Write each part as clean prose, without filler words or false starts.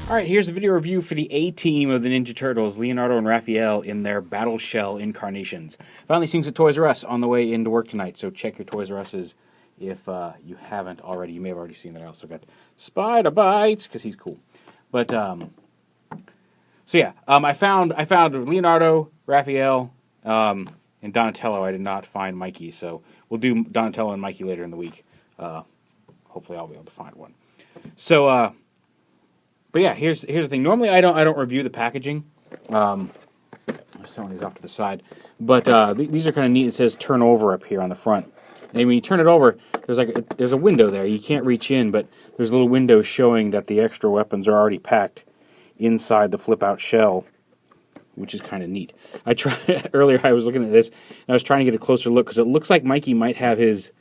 Alright, here's the video review for the A-Team of the Ninja Turtles, Leonardo and Raphael, in their Battle Shell incarnations. Found these things at Toys R Us on the way into work tonight, so check your Toys R Us's if you haven't already. You may have already seen that. I also got Spider Bites, because he's cool. But, so yeah, I found Leonardo, Raphael, and Donatello. I did not find Mikey, so we'll do Donatello and Mikey later in the week. Hopefully I'll be able to find one. So, but yeah, here's the thing. Normally I don't review the packaging. I'm throwing these off to the side, but these are kind of neat. It says "turn over" up here on the front, and when you turn it over, there's a window there. You can't reach in, but there's a little window showing that the extra weapons are already packed inside the flip-out shell, which is kind of neat. Earlier I was looking at this, and I was trying to get a closer look because it looks like Mikey might have his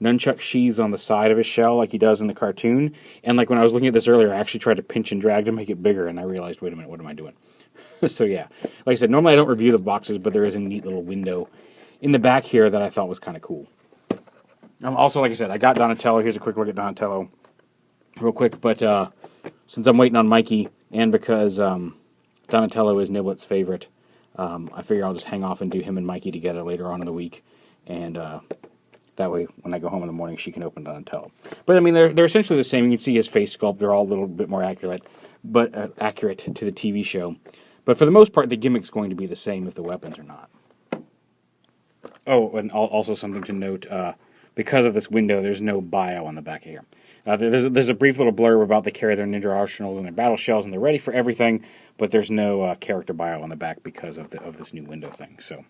nunchuck sheaths on the side of his shell like he does in the cartoon, and like when I was looking at this earlier, I actually tried to pinch and drag to make it bigger, and I realized, wait a minute, what am I doing? So yeah, like I said, normally I don't review the boxes, but there is a neat little window in the back here that I thought was kind of cool. Also, like I said, I got Donatello. Here's a quick look at Donatello real quick, but since I'm waiting on Mikey, and because Donatello is Niblet's favorite, I figure I'll just hang off and do him and Mikey together later on in the week, and that way, when I go home in the morning, she can open Donatello. But I mean, they're essentially the same. You can see his face sculpt; they're all a little bit more accurate, but accurate to the TV show. But for the most part, the gimmick's going to be the same if the weapons are not. Oh, and also something to note: because of this window, there's no bio on the back here. There's a brief little blurb about they carry their ninja arsenals and their battle shells, and they're ready for everything. But there's no character bio on the back because of this new window thing. So.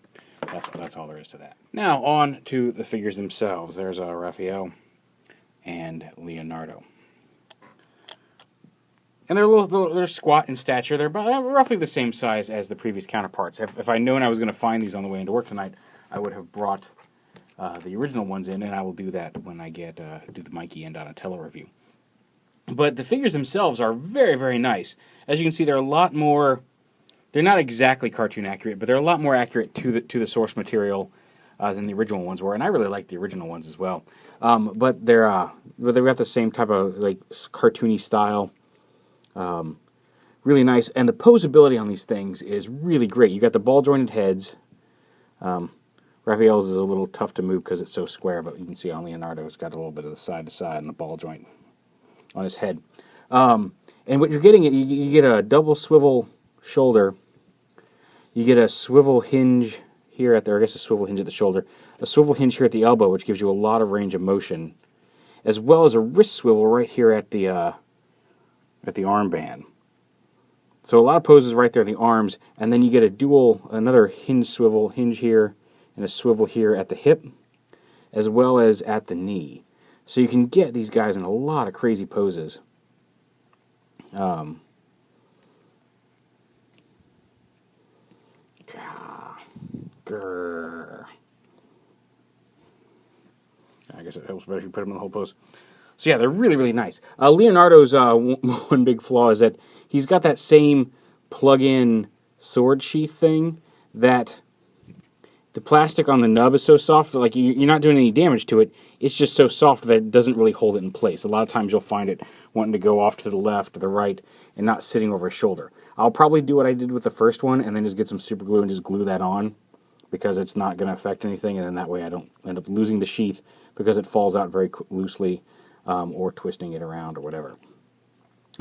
That's all there is to that. Now, on to the figures themselves. There's Raphael and Leonardo. And they're squat in stature. They're roughly the same size as the previous counterparts. If I'd known I was going to find these on the way into work tonight, I would have brought the original ones in, and I will do that when I do the Mikey and Donatello review. But the figures themselves are very, very nice. As you can see, they're a lot more... They're not exactly cartoon accurate, but they're a lot more accurate to the source material than the original ones were, and I really like the original ones as well. But they've got the same type of like cartoony style, really nice, and the posability on these things is really great. You got the ball jointed heads. Raphael's is a little tough to move because it's so square, but you can see on Leonardo it's got a little bit of the side to side and the ball joint on his head. And what you're getting, you get a double swivel shoulder. You get a swivel hinge here I guess a swivel hinge at the shoulder, a swivel hinge here at the elbow, which gives you a lot of range of motion, as well as a wrist swivel right here at the armband. So a lot of poses right there in the arms, and then you get another hinge here, and a swivel here at the hip, as well as at the knee. So you can get these guys in a lot of crazy poses. I guess it helps better if you put them in the whole pose. So yeah, they're really, really nice. Leonardo's one big flaw is that he's got that same plug-in sword sheath thing that the plastic on the nub is so soft that like you're not doing any damage to it. It's just so soft that it doesn't really hold it in place. A lot of times you'll find it wanting to go off to the left or the right and not sitting over his shoulder. I'll probably do what I did with the first one and then just get some super glue and just glue that on, because it's not going to affect anything, and then that way I don't end up losing the sheath because it falls out very loosely, or twisting it around or whatever.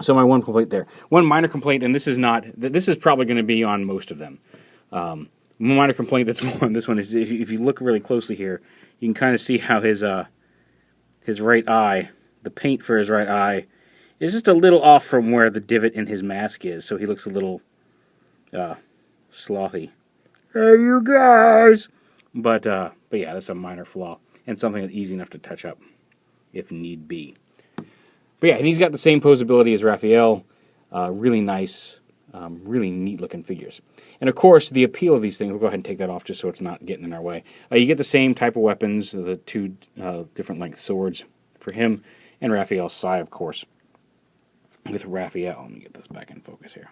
So my one complaint there. One minor complaint, and this is probably going to be on most of them. Minor complaint that's on this one is if you look really closely here, you can kind of see how his right eye, the paint for his right eye, is just a little off from where the divot in his mask is, so he looks a little slothy. Hey, you guys! But yeah, that's a minor flaw, and something that's easy enough to touch up, if need be. But yeah, and he's got the same posability as Raphael. Really nice, really neat-looking figures. And of course, the appeal of these things, we'll go ahead and take that off just so it's not getting in our way. You get the same type of weapons, the two different length swords for him, and Raphael's sai, of course. With Raphael, let me get this back in focus here.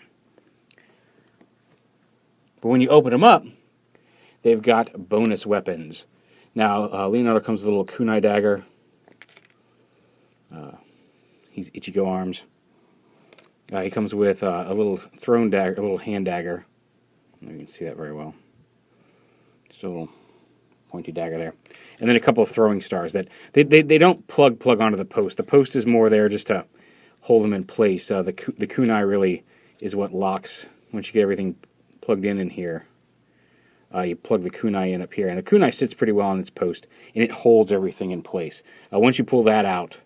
But when you open them up, they've got bonus weapons. Now, Leonardo comes with a little kunai dagger. He's Ichigo arms. He comes with a little thrown dagger, a little hand dagger. You can see that very well. Just a little pointy dagger there. And then a couple of throwing stars that they don't plug onto the post. The post is more there just to hold them in place. The kunai really is what locks. Once you get everything plugged in here, you plug the kunai in up here. And the kunai sits pretty well on its post, and it holds everything in place. Once you pull that out,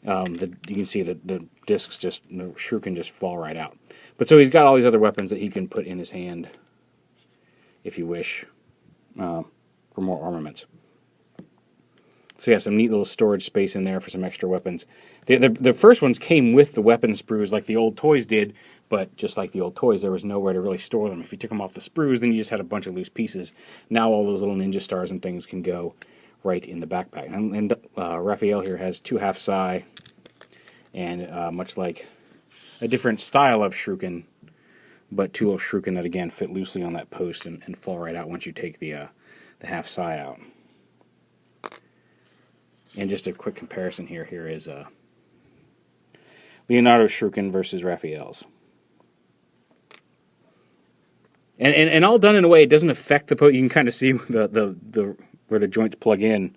you can see the discs the shuriken just fall right out. But so he's got all these other weapons that he can put in his hand, if you wish, for more armaments. So yeah, some neat little storage space in there for some extra weapons. The first ones came with the weapon sprues like the old toys did, but just like the old toys, there was nowhere to really store them. If you took them off the sprues, then you just had a bunch of loose pieces. Now all those little ninja stars and things can go right in the backpack. And Raphael here has 2 half-sai, and much like a different style of shuriken, but 2 little shuriken that again fit loosely on that post and fall right out once you take the half-sai out. And just a quick comparison here. Here is Leonardo's shuriken versus Raphael's. And all done in a way it doesn't affect the post. You can kind of see the where the joints plug in,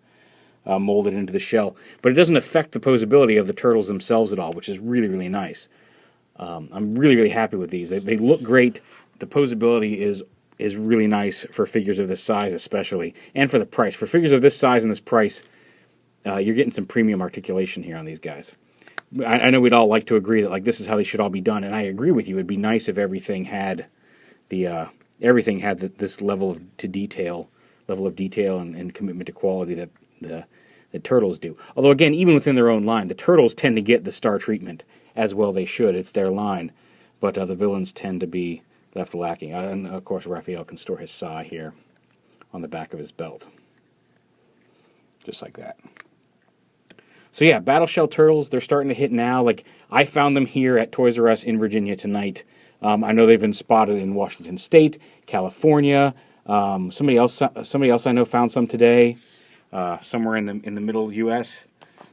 molded into the shell, but it doesn't affect the posability of the turtles themselves at all, which is really, really nice. I'm really, really happy with these. They look great. The posability is really nice for figures of this size, especially, and for the price. For figures of this size and this price, you're getting some premium articulation here on these guys. I know we'd all like to agree that like this is how they should all be done, and I agree with you. It'd be nice if everything had this level of detail and commitment to quality that the turtles do. Although again, even within their own line, the turtles tend to get the star treatment as well. They should. It's their line, but the villains tend to be left lacking. And of course, Raphael can store his sai here on the back of his belt, just like that. So yeah, Battle Shell Turtles, they're starting to hit now. Like, I found them here at Toys R Us in Virginia tonight. I know they've been spotted in Washington State, California. Somebody else I know found some today, somewhere in the middle U.S.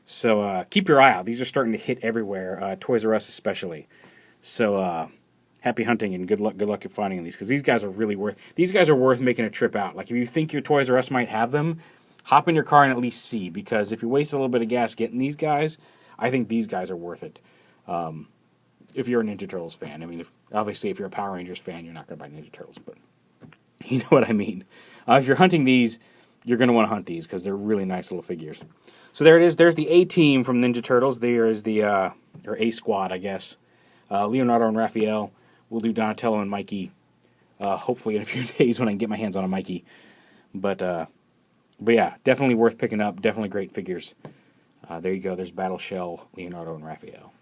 So keep your eye out. These are starting to hit everywhere, Toys R Us especially. So happy hunting and good luck at finding these, because these guys are really worth making a trip out. Like, if you think your Toys R Us might have them, hop in your car and at least see, because if you waste a little bit of gas getting these guys, I think these guys are worth it. If you're a Ninja Turtles fan. I mean, obviously if you're a Power Rangers fan, you're not going to buy Ninja Turtles, but you know what I mean. If you're hunting these, you're going to want to hunt these because they're really nice little figures. So there it is. There's the A-Team from Ninja Turtles. There is the, or A-Squad, I guess. Leonardo and Raphael. We'll do Donatello and Mikey, hopefully in a few days when I can get my hands on a Mikey. But yeah, definitely worth picking up. Definitely great figures. There you go. There's Battle Shell, Leonardo, and Raphael.